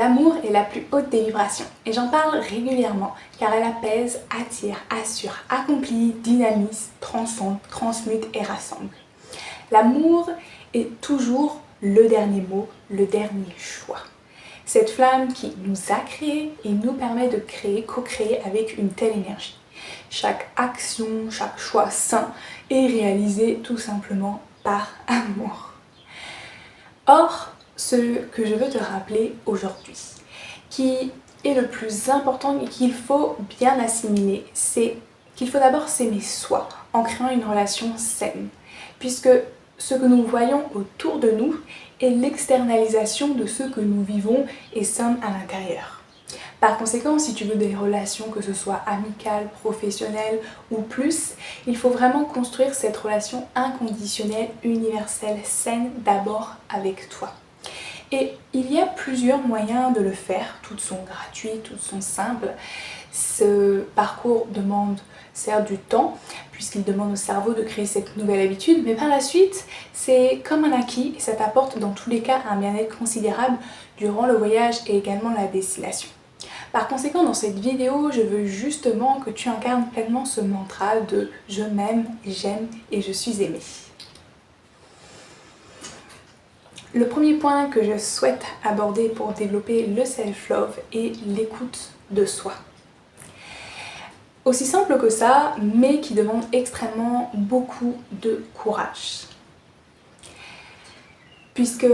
L'amour est la plus haute des vibrations et j'en parle régulièrement car elle apaise, attire, assure, accomplit, dynamise, transcende, transmute et rassemble. L'amour est toujours le dernier mot, le dernier choix. Cette flamme qui nous a créés et nous permet de créer, co-créer avec une telle énergie. Chaque action, chaque choix sain est réalisé tout simplement par amour. Or, ce que je veux te rappeler aujourd'hui, qui est le plus important et qu'il faut bien assimiler, c'est qu'il faut d'abord s'aimer soi en créant une relation saine, puisque ce que nous voyons autour de nous est l'externalisation de ce que nous vivons et sommes à l'intérieur. Par conséquent, si tu veux des relations, que ce soit amicales, professionnelles ou plus, il faut vraiment construire cette relation inconditionnelle, universelle, saine d'abord avec toi. Et il y a plusieurs moyens de le faire, toutes sont gratuites, toutes sont simples. Ce parcours demande certes du temps, puisqu'il demande au cerveau de créer cette nouvelle habitude, mais par la suite, c'est comme un acquis et ça t'apporte dans tous les cas un bien-être considérable durant le voyage et également la destination. Par conséquent, dans cette vidéo, je veux justement que tu incarnes pleinement ce mantra de « je m'aime, j'aime et je suis aimée ». Le premier point que je souhaite aborder pour développer le self-love est l'écoute de soi. Aussi simple que ça, mais qui demande extrêmement beaucoup de courage. Puisque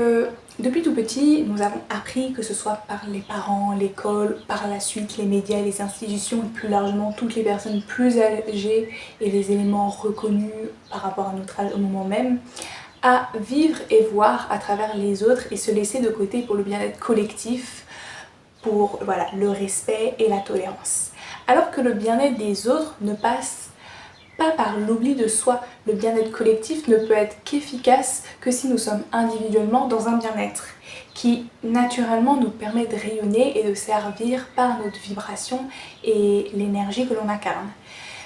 depuis tout petit, nous avons appris, que ce soit par les parents, l'école, par la suite les médias, les institutions et plus largement toutes les personnes plus âgées et les éléments reconnus par rapport à notre âge au moment même, à vivre et voir à travers les autres et se laisser de côté pour le bien-être collectif, pour le respect et la tolérance. Alors que le bien-être des autres ne passe pas par l'oubli de soi. Le bien-être collectif ne peut être qu'efficace que si nous sommes individuellement dans un bien-être qui naturellement nous permet de rayonner et de servir par notre vibration et l'énergie que l'on incarne.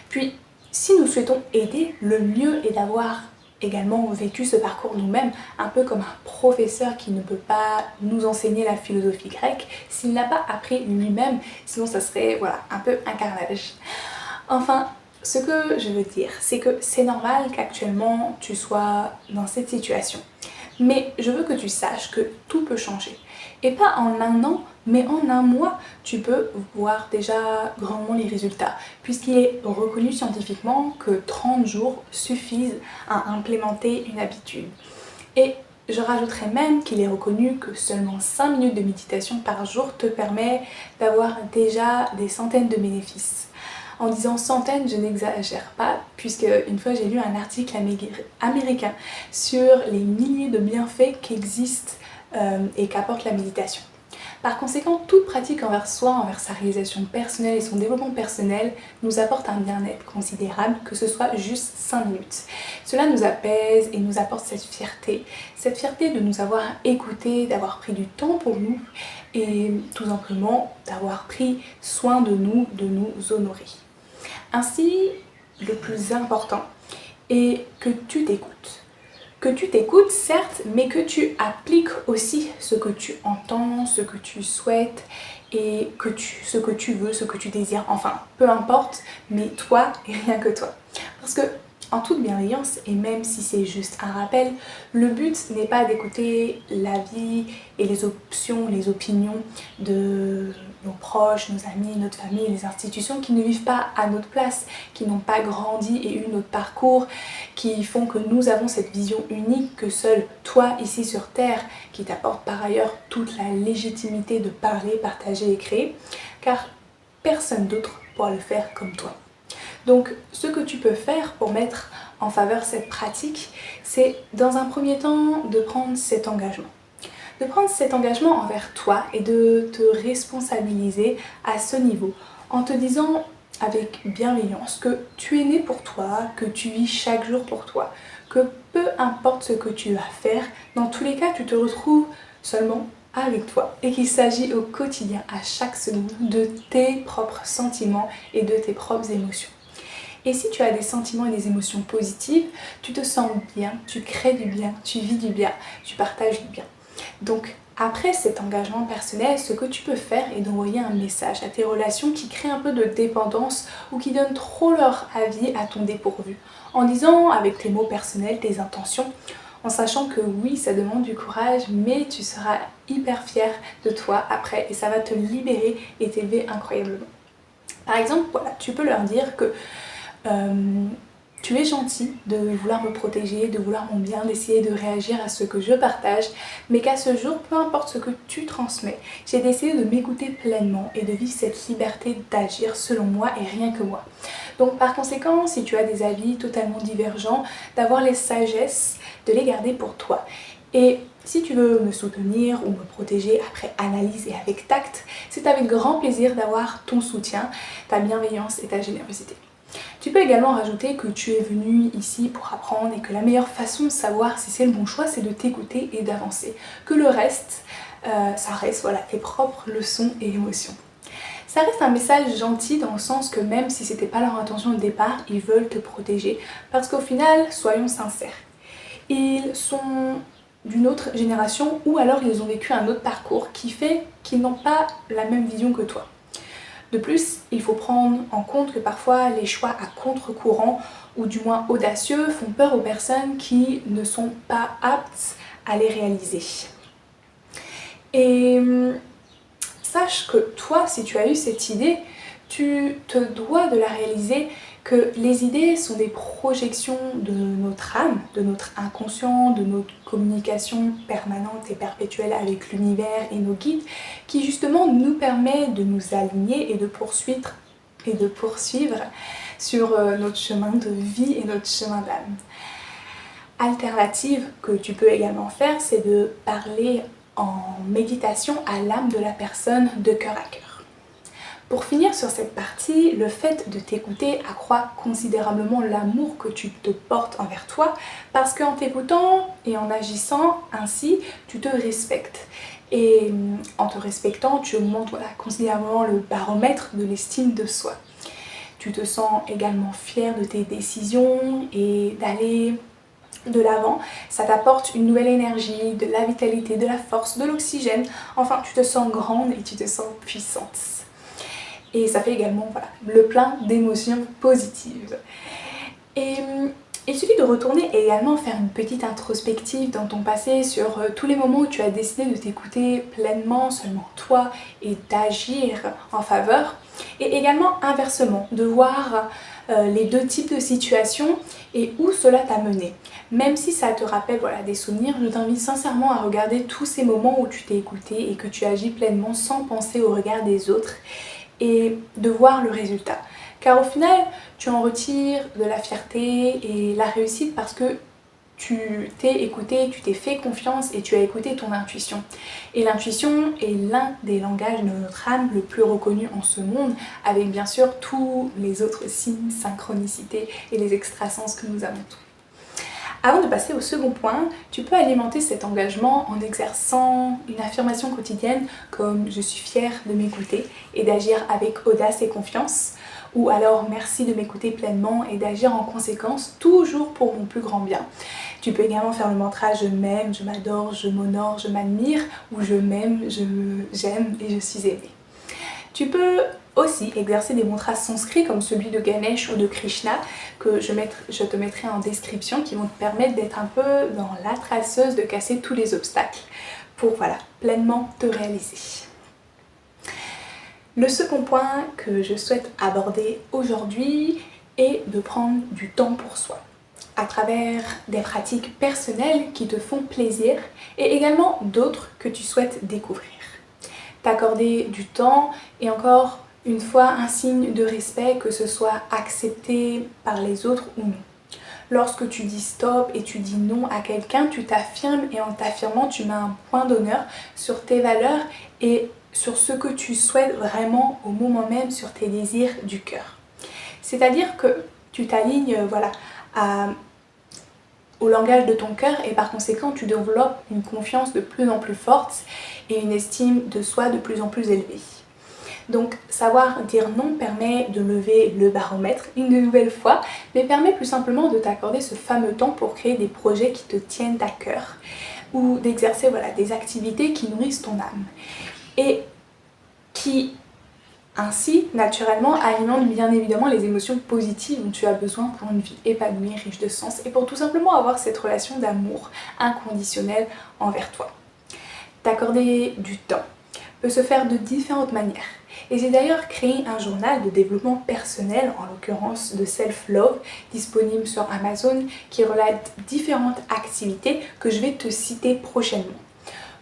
Puis, si nous souhaitons aider, le mieux est d'avoir également vécu ce parcours nous-mêmes, un peu comme un professeur qui ne peut pas nous enseigner la philosophie grecque s'il n'a pas appris lui-même, sinon ça serait un peu un carnage. Enfin, ce que je veux dire, c'est que c'est normal qu'actuellement tu sois dans cette situation. Mais je veux que tu saches que tout peut changer. Et pas en un an, mais en un mois, tu peux voir déjà grandement les résultats. Puisqu'il est reconnu scientifiquement que 30 jours suffisent à implémenter une habitude. Et je rajouterais même qu'il est reconnu que seulement 5 minutes de méditation par jour te permet d'avoir déjà des centaines de bénéfices. En disant centaines, je n'exagère pas, puisque une fois j'ai lu un article américain sur les milliers de bienfaits qui existent et qu'apporte la méditation. Par conséquent, toute pratique envers soi, envers sa réalisation personnelle et son développement personnel nous apporte un bien-être considérable, que ce soit juste 5 minutes. Cela nous apaise et nous apporte cette fierté de nous avoir écoutés, d'avoir pris du temps pour nous et tout simplement d'avoir pris soin de nous honorer. Ainsi, le plus important est que tu t'écoutes. Que tu t'écoutes, certes, mais que tu appliques aussi ce que tu entends, ce que tu souhaites et ce que tu veux, ce que tu désires. Enfin, peu importe, mais toi et rien que toi. Parce que, en toute bienveillance, et même si c'est juste un rappel, le but n'est pas d'écouter l'avis et les options, les opinions de nos proches, nos amis, notre famille, les institutions qui ne vivent pas à notre place, qui n'ont pas grandi et eu notre parcours, qui font que nous avons cette vision unique que seul toi ici sur Terre, qui t'apporte par ailleurs toute la légitimité de parler, partager et créer, car personne d'autre pourra le faire comme toi. Donc ce que tu peux faire pour mettre en faveur cette pratique, c'est dans un premier temps de prendre cet engagement. De prendre cet engagement envers toi et de te responsabiliser à ce niveau en te disant avec bienveillance que tu es né pour toi, que tu vis chaque jour pour toi, que peu importe ce que tu vas faire, dans tous les cas tu te retrouves seulement avec toi et qu'il s'agit au quotidien, à chaque seconde, de tes propres sentiments et de tes propres émotions. Et si tu as des sentiments et des émotions positives, tu te sens bien, tu crées du bien, tu vis du bien, tu partages du bien. Donc Après cet engagement personnel, ce que tu peux faire est d'envoyer un message à tes relations qui créent un peu de dépendance ou qui donnent trop leur avis à ton dépourvu, en disant avec tes mots personnels, tes intentions, en sachant que oui, ça demande du courage, mais tu seras hyper fier de toi après et ça va te libérer et t'élever incroyablement. Par exemple, voilà, tu peux leur dire que tu es gentil de vouloir me protéger, de vouloir mon bien, d'essayer de réagir à ce que je partage, mais qu'à ce jour, peu importe ce que tu transmets, j'ai décidé de m'écouter pleinement et de vivre cette liberté d'agir selon moi et rien que moi. Donc par conséquent, si tu as des avis totalement divergents, d'avoir les sagesses, de les garder pour toi. Et si tu veux me soutenir ou me protéger après analyse et avec tact, c'est avec grand plaisir d'avoir ton soutien, ta bienveillance et ta générosité. Tu peux également rajouter que tu es venu ici pour apprendre et que la meilleure façon de savoir si c'est le bon choix, c'est de t'écouter et d'avancer. Que le reste, ça reste voilà, tes propres leçons et émotions. Ça reste un message gentil dans le sens que même si c'était pas leur intention au départ, ils veulent te protéger. Parce qu'au final, soyons sincères, ils sont d'une autre génération ou alors ils ont vécu un autre parcours qui fait qu'ils n'ont pas la même vision que toi. De plus, il faut prendre en compte que parfois les choix à contre-courant ou du moins audacieux font peur aux personnes qui ne sont pas aptes à les réaliser. Et sache que toi, si tu as eu cette idée, tu te dois de la réaliser que les idées sont des projections de notre âme, de notre inconscient, de notre communication permanente et perpétuelle avec l'univers et nos guides, qui justement nous permet de nous aligner et de poursuivre sur notre chemin de vie et notre chemin d'âme. Alternative que tu peux également faire, c'est de parler en méditation à l'âme de la personne de cœur à cœur. Pour finir sur cette partie, le fait de t'écouter accroît considérablement l'amour que tu te portes envers toi parce qu'en t'écoutant et en agissant ainsi, tu te respectes. Et en te respectant, tu augmentes considérablement le baromètre de l'estime de soi. Tu te sens également fier de tes décisions et d'aller de l'avant. Ça t'apporte une nouvelle énergie, de la vitalité, de la force, de l'oxygène. Enfin, tu te sens grande et tu te sens puissante. Et ça fait également le plein d'émotions positives. Et il suffit de retourner et également faire une petite introspective dans ton passé sur tous les moments où tu as décidé de t'écouter pleinement, seulement toi, et d'agir en faveur. Et également inversement, de voir les deux types de situations et où cela t'a mené. Même si ça te rappelle des souvenirs, je t'invite sincèrement à regarder tous ces moments où tu t'es écouté et que tu agis pleinement sans penser au regard des autres et de voir le résultat. Car au final, tu en retires de la fierté et la réussite parce que tu t'es écouté, tu t'es fait confiance et tu as écouté ton intuition. Et l'intuition est l'un des langages de notre âme le plus reconnu en ce monde, avec bien sûr tous les autres signes, synchronicité et les extrasens que nous avons tous. Avant de passer au second point, tu peux alimenter cet engagement en exerçant une affirmation quotidienne comme « je suis fière de m'écouter » et d'agir avec audace et confiance, ou alors « merci de m'écouter pleinement et d'agir en conséquence, toujours pour mon plus grand bien ». Tu peux également faire le mantra « je m'aime, je m'adore, je m'honore, je m'admire » ou « je m'aime, j'aime et je suis aimée ». Tu peux aussi exercer des mantras sanscrits comme celui de Ganesh ou de Krishna que je te mettrai en description qui vont te permettre d'être un peu dans la traceuse, de casser tous les obstacles pour pleinement te réaliser. Le second point que je souhaite aborder aujourd'hui est de prendre du temps pour soi à travers des pratiques personnelles qui te font plaisir et également d'autres que tu souhaites découvrir. T'accorder du temps et encore une fois un signe de respect, que ce soit accepté par les autres ou non. Lorsque tu dis stop et tu dis non à quelqu'un, tu t'affirmes et en t'affirmant, tu mets un point d'honneur sur tes valeurs et sur ce que tu souhaites vraiment au moment même, sur tes désirs du cœur. C'est-à-dire que tu t'alignes au langage de ton cœur et par conséquent tu développes une confiance de plus en plus forte et une estime de soi de plus en plus élevée. Donc savoir dire non permet de lever le baromètre une nouvelle fois, mais permet plus simplement de t'accorder ce fameux temps pour créer des projets qui te tiennent à cœur. ou d'exercer voilà, des activités qui nourrissent ton âme et qui ainsi naturellement alimentent bien évidemment les émotions positives dont tu as besoin pour une vie épanouie, riche de sens et pour tout simplement avoir cette relation d'amour inconditionnel envers toi. T'accorder du temps peut se faire de différentes manières. Et j'ai d'ailleurs créé un journal de développement personnel, en l'occurrence de Self-Love, disponible sur Amazon, qui relate différentes activités que je vais te citer prochainement.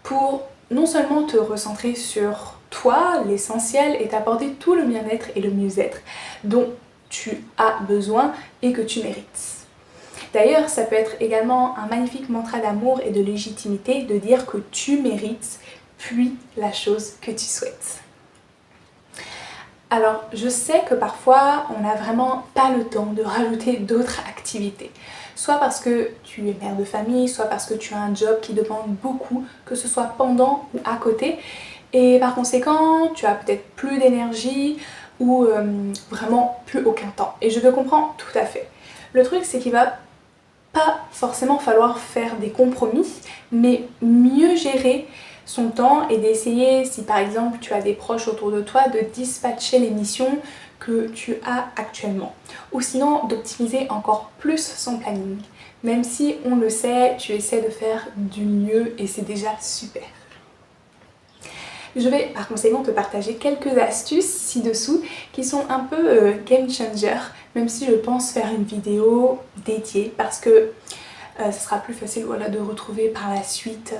Pour non seulement te recentrer sur toi, l'essentiel, et t'apporter tout le bien-être et le mieux-être dont tu as besoin et que tu mérites. D'ailleurs, ça peut être également un magnifique mantra d'amour et de légitimité de dire que tu mérites, puis la chose que tu souhaites. Alors, je sais que parfois, on n'a vraiment pas le temps de rajouter d'autres activités. Soit parce que tu es mère de famille, soit parce que tu as un job qui demande beaucoup, que ce soit pendant ou à côté. Et par conséquent, tu as peut-être plus d'énergie ou vraiment plus aucun temps. Et je te comprends tout à fait. Le truc, c'est qu'il va pas forcément falloir faire des compromis, mais mieux gérer son temps et d'essayer, si par exemple tu as des proches autour de toi, de dispatcher les missions que tu as actuellement. Ou sinon d'optimiser encore plus son planning. Même si on le sait, tu essaies de faire du mieux et c'est déjà super. Je vais par conséquent te partager quelques astuces ci-dessous qui sont un peu game changer, même si je pense faire une vidéo dédiée parce que ce sera plus facile voilà, de retrouver par la suite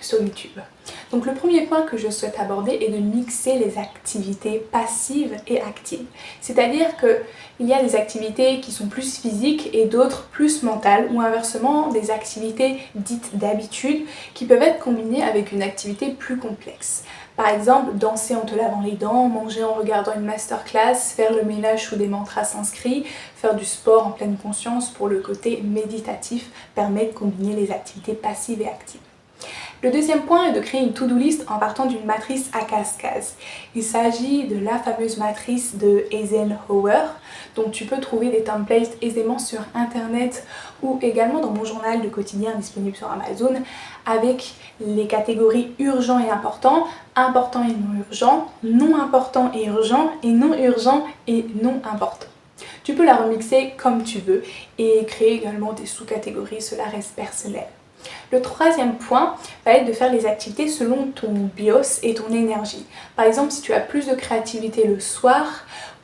sur YouTube. Donc le premier point que je souhaite aborder est de mixer les activités passives et actives. C'est-à-dire qu'il y a des activités qui sont plus physiques et d'autres plus mentales ou inversement des activités dites d'habitude qui peuvent être combinées avec une activité plus complexe. Par exemple, danser en te lavant les dents, manger en regardant une masterclass, faire le ménage sous des mantras sanscrits, faire du sport en pleine conscience pour le côté méditatif permet de combiner les activités passives et actives. Le deuxième point est de créer une to-do list en partant d'une matrice à cases. Il s'agit de la fameuse matrice de Eisenhower, dont tu peux trouver des templates aisément sur internet ou également dans mon journal de quotidien disponible sur Amazon avec les catégories urgent et important, important et non urgent, non important et urgent et non urgent et non important. Tu peux la remixer comme tu veux et créer également des sous-catégories, cela reste personnel. Le troisième point va être de faire les activités selon ton bios et ton énergie. Par exemple, si tu as plus de créativité le soir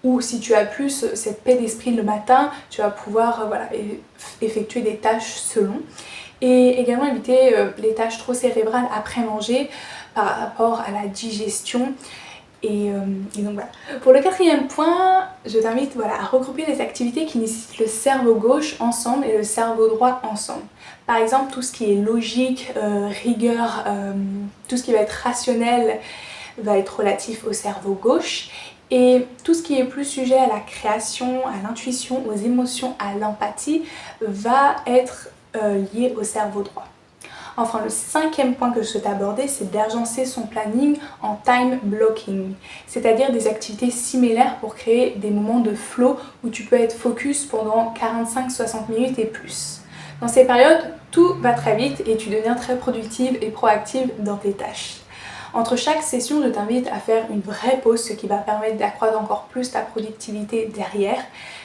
ou si tu as plus cette paix d'esprit le matin, tu vas pouvoir effectuer des tâches selon. Et également éviter les tâches trop cérébrales après manger par rapport à la digestion. Et donc voilà. Pour le quatrième point, je t'invite à regrouper les activités qui nécessitent le cerveau gauche ensemble et le cerveau droit ensemble. Par exemple, tout ce qui est logique, rigueur, tout ce qui va être rationnel va être relatif au cerveau gauche. Et tout ce qui est plus sujet à la création, à l'intuition, aux émotions, à l'empathie va être lié au cerveau droit. Enfin, le cinquième point que je souhaite aborder, c'est d'agencer son planning en time blocking, c'est-à-dire des activités similaires pour créer des moments de flow où tu peux être focus pendant 45-60 minutes et plus. Dans ces périodes, tout va très vite et tu deviens très productive et proactive dans tes tâches. Entre chaque session, je t'invite à faire une vraie pause, ce qui va permettre d'accroître encore plus ta productivité derrière,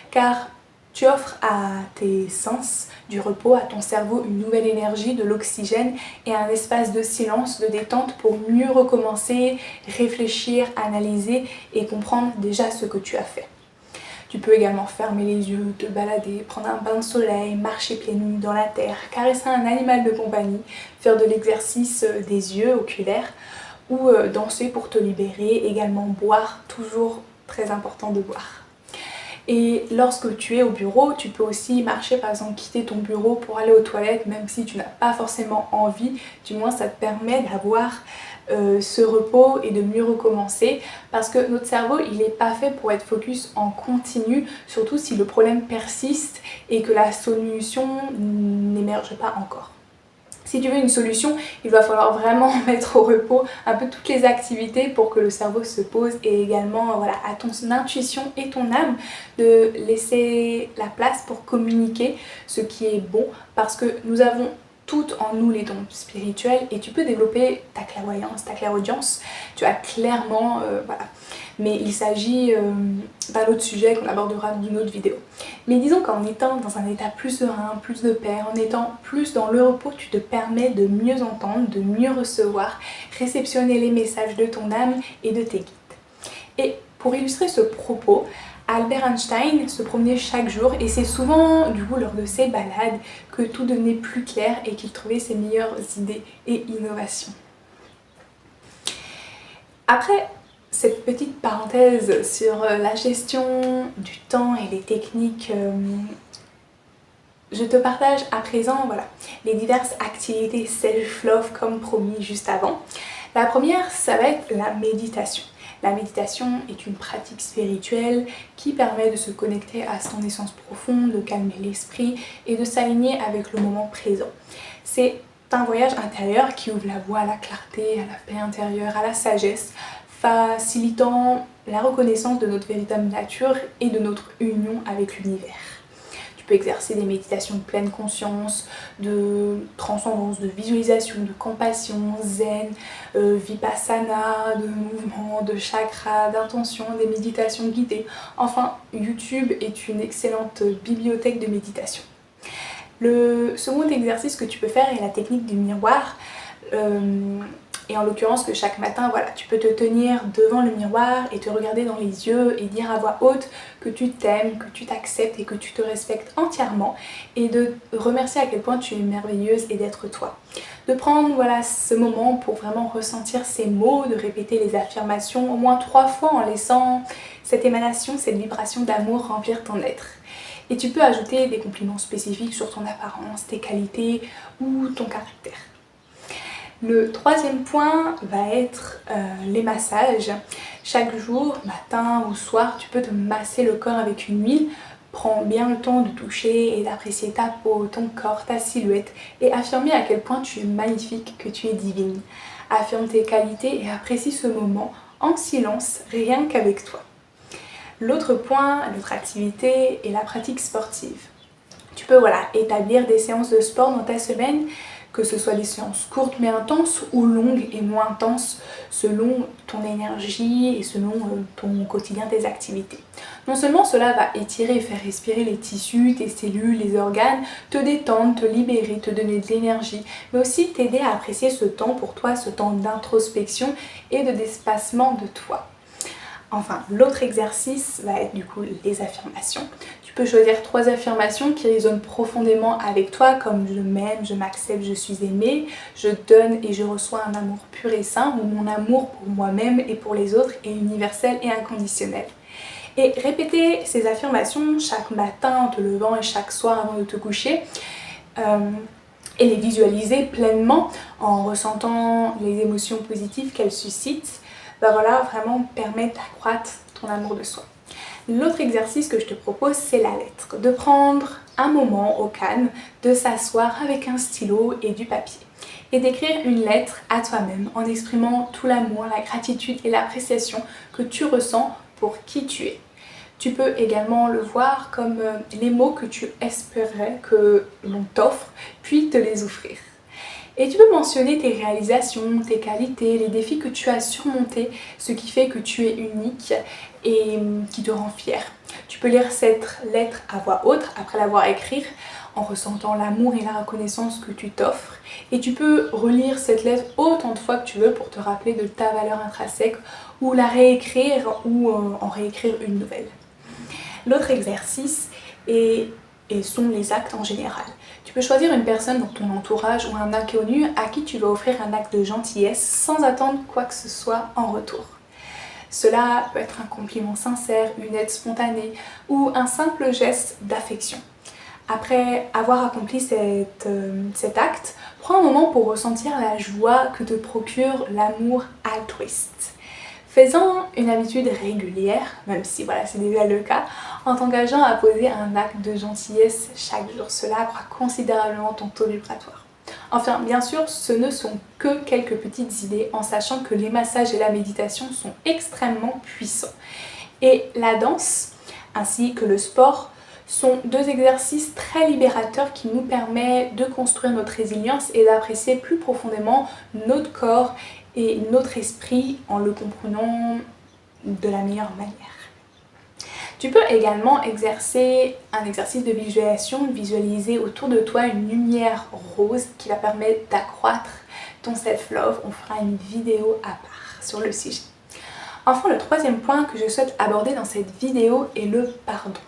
car tu offres à tes sens du repos, à ton cerveau une nouvelle énergie, de l'oxygène et un espace de silence, de détente pour mieux recommencer, réfléchir, analyser et comprendre déjà ce que tu as fait. Tu peux également fermer les yeux, te balader, prendre un bain de soleil, marcher pieds nus dans la terre, caresser un animal de compagnie, faire de l'exercice des yeux oculaires ou danser pour te libérer, également boire, toujours très important de boire. Et lorsque tu es au bureau, tu peux aussi marcher, par exemple quitter ton bureau pour aller aux toilettes, même si tu n'as pas forcément envie, du moins ça te permet d'avoir ce repos et de mieux recommencer parce que notre cerveau il n'est pas fait pour être focus en continu, surtout si le problème persiste et que la solution n'émerge pas encore. Si tu veux une solution, il va falloir vraiment mettre au repos un peu toutes les activités pour que le cerveau se pose et également à ton intuition et ton âme de laisser la place pour communiquer ce qui est bon parce que nous avons tout en nous les dons spirituels et tu peux développer ta clairvoyance, ta clairaudience. Tu as clairement, voilà. Mais il s'agit d'un autre sujet qu'on abordera dans une autre vidéo. Mais disons qu'en étant dans un état plus serein, plus de paix, en étant plus dans le repos, tu te permets de mieux entendre, de mieux recevoir, réceptionner les messages de ton âme et de tes guides. Et pour illustrer ce propos, Albert Einstein se promenait chaque jour et c'est souvent du coup lors de ses balades que tout devenait plus clair et qu'il trouvait ses meilleures idées et innovations. Après cette petite parenthèse sur la gestion du temps et les techniques, je te partage à présent voilà, les diverses activités self-love comme promis juste avant. La première, ça va être la méditation. La méditation est une pratique spirituelle qui permet de se connecter à son essence profonde, de calmer l'esprit et de s'aligner avec le moment présent. C'est un voyage intérieur qui ouvre la voie à la clarté, à la paix intérieure, à la sagesse, facilitant la reconnaissance de notre véritable nature et de notre union avec l'univers. Tu peux exercer des méditations de pleine conscience, de transcendance, de visualisation, de compassion, zen, vipassana, de mouvement, de chakra, d'intention, des méditations guidées. Enfin, YouTube est une excellente bibliothèque de méditation. Le second exercice que tu peux faire est la technique du miroir. Et en l'occurrence que chaque matin, voilà, tu peux te tenir devant le miroir et te regarder dans les yeux et dire à voix haute que tu t'aimes, que tu t'acceptes et que tu te respectes entièrement et de remercier à quel point tu es merveilleuse et d'être toi. De prendre voilà, ce moment pour vraiment ressentir ces mots, de répéter les affirmations au moins 3 fois en laissant cette émanation, cette vibration d'amour remplir ton être. Et tu peux ajouter des compliments spécifiques sur ton apparence, tes qualités ou ton caractère. Le troisième point va être les massages. Chaque jour, matin ou soir, tu peux te masser le corps avec une huile. Prends bien le temps de toucher et d'apprécier ta peau, ton corps, ta silhouette et affirmer à quel point tu es magnifique, que tu es divine. Affirme tes qualités et apprécie ce moment en silence, rien qu'avec toi. L'autre point, l'autre activité est la pratique sportive. Tu peux voilà, établir des séances de sport dans ta semaine, que ce soit des séances courtes mais intenses ou longues et moins intenses selon ton énergie et selon ton quotidien, tes activités. Non seulement cela va étirer et faire respirer les tissus, tes cellules, les organes, te détendre, te libérer, te donner de l'énergie, mais aussi t'aider à apprécier ce temps pour toi, ce temps d'introspection et de d'espacement de toi. Enfin, l'autre exercice va être du coup les affirmations. Tu peux choisir 3 affirmations qui résonnent profondément avec toi comme je m'aime, je m'accepte, je suis aimée, je donne et je reçois un amour pur et sain ou mon amour pour moi-même et pour les autres est universel et inconditionnel. Et répéter ces affirmations chaque matin en te levant et chaque soir avant de te coucher et les visualiser pleinement en ressentant les émotions positives qu'elles suscitent, va voilà, vraiment permettre d'accroître ton amour de soi. L'autre exercice que je te propose, c'est la lettre. De prendre un moment au calme, de s'asseoir avec un stylo et du papier et d'écrire une lettre à toi-même en exprimant tout l'amour, la gratitude et l'appréciation que tu ressens pour qui tu es. Tu peux également le voir comme les mots que tu espérais que l'on t'offre, puis te les offrir. Et tu peux mentionner tes réalisations, tes qualités, les défis que tu as surmontés, ce qui fait que tu es unique et qui te rend fière. Tu peux lire cette lettre à voix haute après l'avoir écrite en ressentant l'amour et la reconnaissance que tu t'offres. Et tu peux relire cette lettre autant de fois que tu veux pour te rappeler de ta valeur intrinsèque ou la réécrire ou en réécrire une nouvelle. L'autre exercice sont les actes en général. Tu peux choisir une personne dans ton entourage ou un inconnu à qui tu vas offrir un acte de gentillesse sans attendre quoi que ce soit en retour. Cela peut être un compliment sincère, une aide spontanée ou un simple geste d'affection. Après avoir accompli cet acte, prends un moment pour ressentir la joie que te procure l'amour altruiste. Fais-en une habitude régulière, même si voilà, c'est déjà le cas, en t'engageant à poser un acte de gentillesse chaque jour. Cela accroît considérablement ton taux vibratoire. Enfin, bien sûr, ce ne sont que quelques petites idées en sachant que les massages et la méditation sont extrêmement puissants. Et la danse, ainsi que le sport, sont deux exercices très libérateurs qui nous permettent de construire notre résilience et d'apprécier plus profondément notre corps et notre esprit en le comprenant de la meilleure manière. Tu peux également exercer un exercice de visualisation, visualiser autour de toi une lumière rose qui va permettre d'accroître ton self-love. On fera une vidéo à part sur le sujet. Enfin, le troisième point que je souhaite aborder dans cette vidéo est le pardon.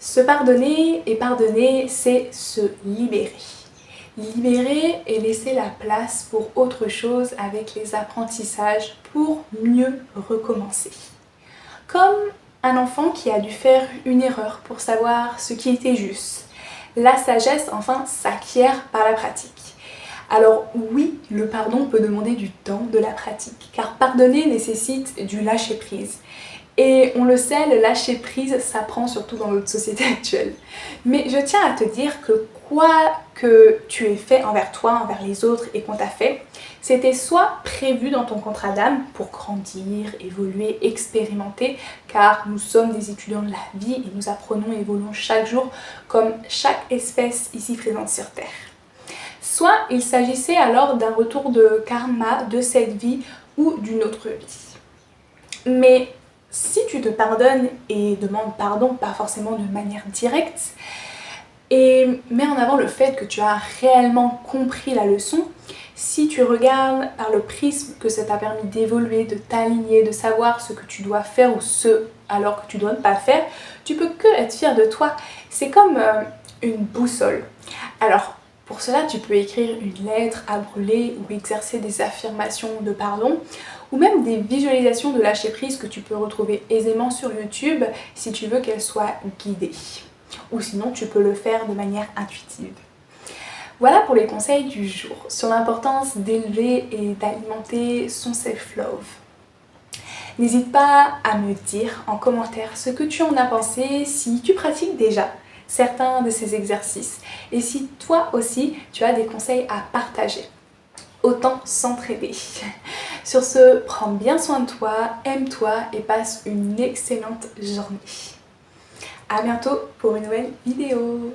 Se pardonner et pardonner, c'est se libérer. Libérer et laisser la place pour autre chose avec les apprentissages pour mieux recommencer. Comme un enfant qui a dû faire une erreur pour savoir ce qui était juste. La sagesse, enfin, s'acquiert par la pratique. Alors oui, le pardon peut demander du temps, de la pratique, car pardonner nécessite du lâcher-prise. Et on le sait, le lâcher-prise s'apprend surtout dans notre société actuelle. Mais je tiens à te dire que quoi que tu aies fait envers toi, envers les autres et qu'on t'a fait, c'était soit prévu dans ton contrat d'âme pour grandir, évoluer, expérimenter, car nous sommes des étudiants de la vie et nous apprenons et évoluons chaque jour comme chaque espèce ici présente sur Terre. Soit il s'agissait alors d'un retour de karma de cette vie ou d'une autre vie. Mais si tu te pardonnes et demandes pardon, pas forcément de manière directe, et mets en avant le fait que tu as réellement compris la leçon, si tu regardes par le prisme que ça t'a permis d'évoluer, de t'aligner, de savoir ce que tu dois faire ou ce alors que tu dois ne pas faire, tu peux que être fier de toi. C'est comme une boussole. Alors, pour cela, tu peux écrire une lettre à brûler ou exercer des affirmations de pardon ou même des visualisations de lâcher prise que tu peux retrouver aisément sur YouTube si tu veux qu'elles soient guidées. Ou sinon, tu peux le faire de manière intuitive. Voilà pour les conseils du jour sur l'importance d'élever et d'alimenter son self-love. N'hésite pas à me dire en commentaire ce que tu en as pensé, si tu pratiques déjà certains de ces exercices et si toi aussi tu as des conseils à partager. Autant s'entraider. Sur ce, prends bien soin de toi, aime-toi et passe une excellente journée. À bientôt pour une nouvelle vidéo.